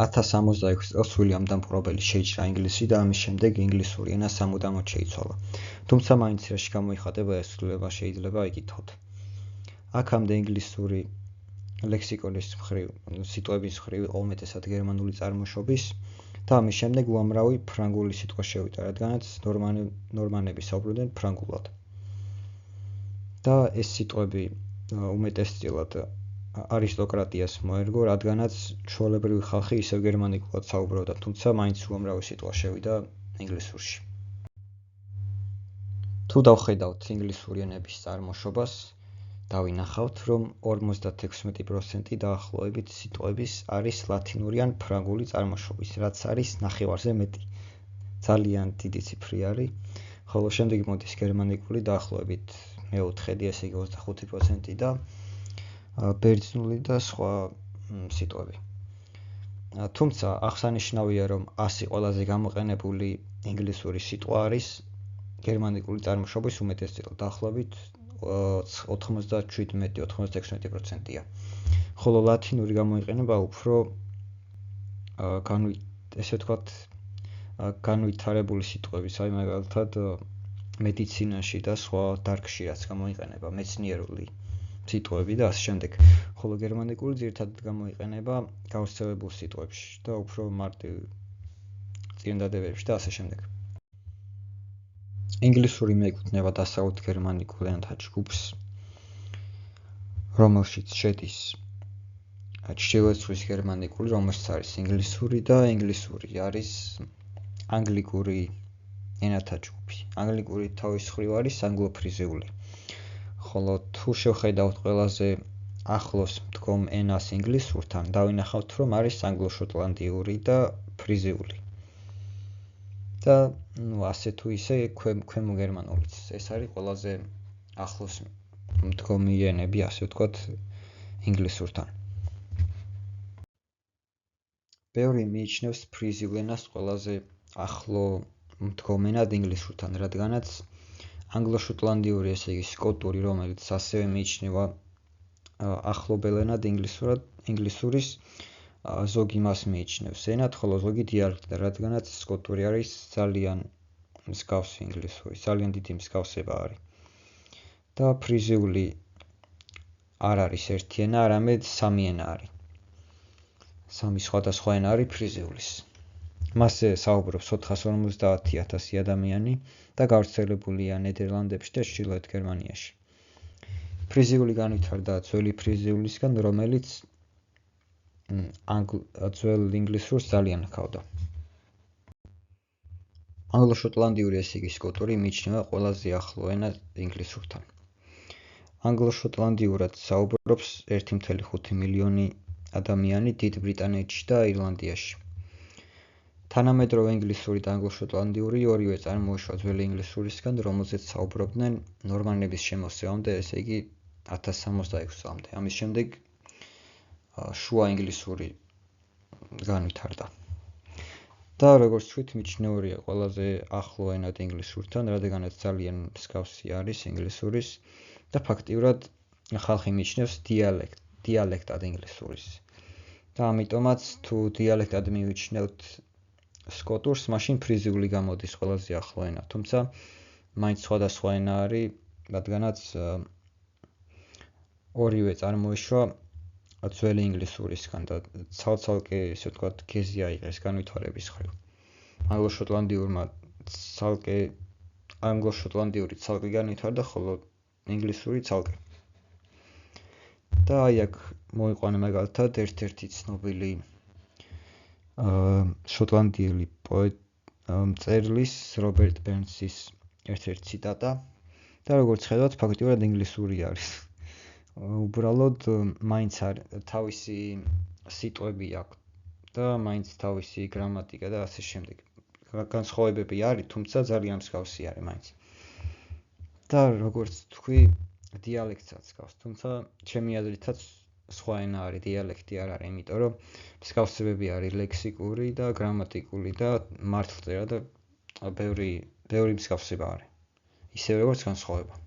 1066 წელს უილიამ დამპყრობელი შეიჭრა ინგლისი და ამის შემდეგ ინგლისური ენა სამუდამოდ შეიცვალა. თუმცა მაინც რაში გამოიხატება ეს ცვლილება შეიძლება იკითხოთ. აქამდე ინგლისური ლექსიკონის მხრივ, სიტყვების მხრივ იყო უმეტესად გერმანული წარმოშობის და ამის შემდეგ უამრავი ფრანგული სიტყვა შევიდა, რადგანაც ნორმანები საუბრობდნენ ფრანგულად. და ეს სიტყვები უმეტესწილად არისტოკრატიას მოერგო, რადგანაც ჩვეულებრივი ხალხი ისევ გერმანიკულად საუბრობდა, თუმცა მაინც უამრავი სიტყვა შევიდა ინგლისურში. თუ დავხედავთ ინგლისური ენების წარმოშობას, დავინახავთ, რომ 56% დაახლოებით სიტყვების არის ლათინური ან ფრანგული წარმოშობის, რაც არის ნახევარზე მეტი. ძალიან დიდი ციფრი არის, ხოლო შემდეგ მოდის გერმანიკული დაახლოებით მეოთხედი, ესე იგი 25% და ბერძნული და სხვა სიტყვები. თუმცა აღსანიშნავია, რომ 100 ყველაზე გამოყენებული ინგლისური სიტყვა არის გერმანიკული წარმოშობის უმეტესწილად, დაახლოებით 97-96%-ია. ხოლო ლათინური გამოიყენება უფრო განვითარებული სიტყვების, აი მაგალითად მედიცინაში და სხვა დარგში რაც გამოიყენება, მეცნიერული სიტყვები და ასე შემდეგ. ხოლო გერმანიკული ძირითადად გამოიყენება გავრცელებულ სიტყვებში და უფრო მარტივ წინადადებებში და ასე შემდეგ. ინგლისური მიეკუთვნება დასავლეთ გერმანიკულ ენათა ჯგუფს, რომელშიც შედის ჩრდილოეთ ზღვის გერმანიკული, რომელშიც არის ინგლისური და ინგლისური არის ანგლიკური ენათა ჯგუფი. ანგლიკური თავის მხრივ არის ანგლოფრიზიული. ხოლო თუ შევხედავთ ყველაზე ახლოს მდგომ ენას ინგლისურთან, დავინახავთ, რომ არის ანგლო-შოტლანდიური და ფრიზიული. და ასე თუ ისე ქვემო გერმანულიც. ეს არის ყველაზე ახლოს მდგომი ენები, ასე ვთქვათ, ინგლისურთან. ბევრი მიიჩნევს ფრიზიულ ენას ყველაზე ახლო მდგომ ენად ინგლისურთან, რადგანაც ანგლო-შოტლანდიური, ესე იგი სკოტური, რომელიც ასევე მიიჩნევა ახლობელ ენად ინგლისურის, ზოგი მას მიიჩნევს ენად, ხოლო ზოგი დიალექტად, რადგანაც სკოტური არის ძალიან მსგავსი ინგლისურის, ძალიან დიდი მსგავსება არის. და ფრიზიული არ არის ერთი ენა, არამედ სამი ენა არის. სამი სხვადასხვა ენა არის ფრიზიulis. მასზე საუბრობს 450,000 ადამიანი და გავრცელებულია ნიდერლანდებში და ჩრდილოეთ გერმანიაში. ფრიზიული განვითარდა ძველი ფრიზიულისგან, რომელიც ძველ ინგლისურს ძალიან ჰგავდა. ანგლო-შოტლანდიური, ესე იგი სკოტური, მიიჩნევა ყველაზე ახლო ენა ინგლისურთან. ანგლო-შოტლანდიურად საუბრობს 1,5 მილიონი ადამიანი დიდ ბრიტანეთში და ირლანდიაში. თანამედროვე ინგლისური და ანგლო-შოტლანდიური ორივე წარმოიშვა ძველი ინგლისურისგან, რომელზეც საუბრობდნენ ნორმანების შემოსევამდე, ესე იგი 1066 წლამდე. ამის შემდეგ შუა ინგლისური განვითარდა. და როგორც ვთქვით, მიჩნეულია ყველაზე ახლო ენად ინგლისურთან, რადგანაც ძალიან მსგავსი არის ინგლისურის და ფაქტიურად ხალხი მიიჩნევს დიალექტად ინგლისურის. და ამიტომაც თუ დიალექტად მივიჩნევთ სკოტურს, მაშინ ფრიზიული გამოდის ყველაზე ახლო ენა, თუმცა მაინც სხვადასხვა ენა არის, რადგანაც ორივე წარმოიშვა ძველი ინგლისურისგან და ცალ-ცალკე, ესე ვთქვათ, გეზი აიღეს განვითარების მხრივ. ანგლო-შოტლანდიური ცალკე განვითარდა, ხოლო ინგლისური ცალკე. და აი აქ მოიყვანა მაგალითად ერთ-ერთი ცნობილი შოტლანდიელი მწერლის რობერტ ბერნსის ერთ-ერთი ციტატა და როგორც ხედავთ, ფაქტიურად ინგლისური არის. უბრალოდ მაინც თავისი სიტყვები აქვს და მაინც თავისი გრამატიკა და ასე შემდეგ. განსხვავებები არის, თუმცა ძალიან მსგავსი არის მაინც. და როგორც თქვი, დიალექტსაც გავს, თუმცა ჩემი აზრითაც სხვა ენა არის, დიალექტი არ არის, იმიტომ რომ მსგავსებები არის ლექსიკური და გრამატიკული და მართლწერა და ბევრი მსგავსება არის. ისევე როგორც განსხვავება.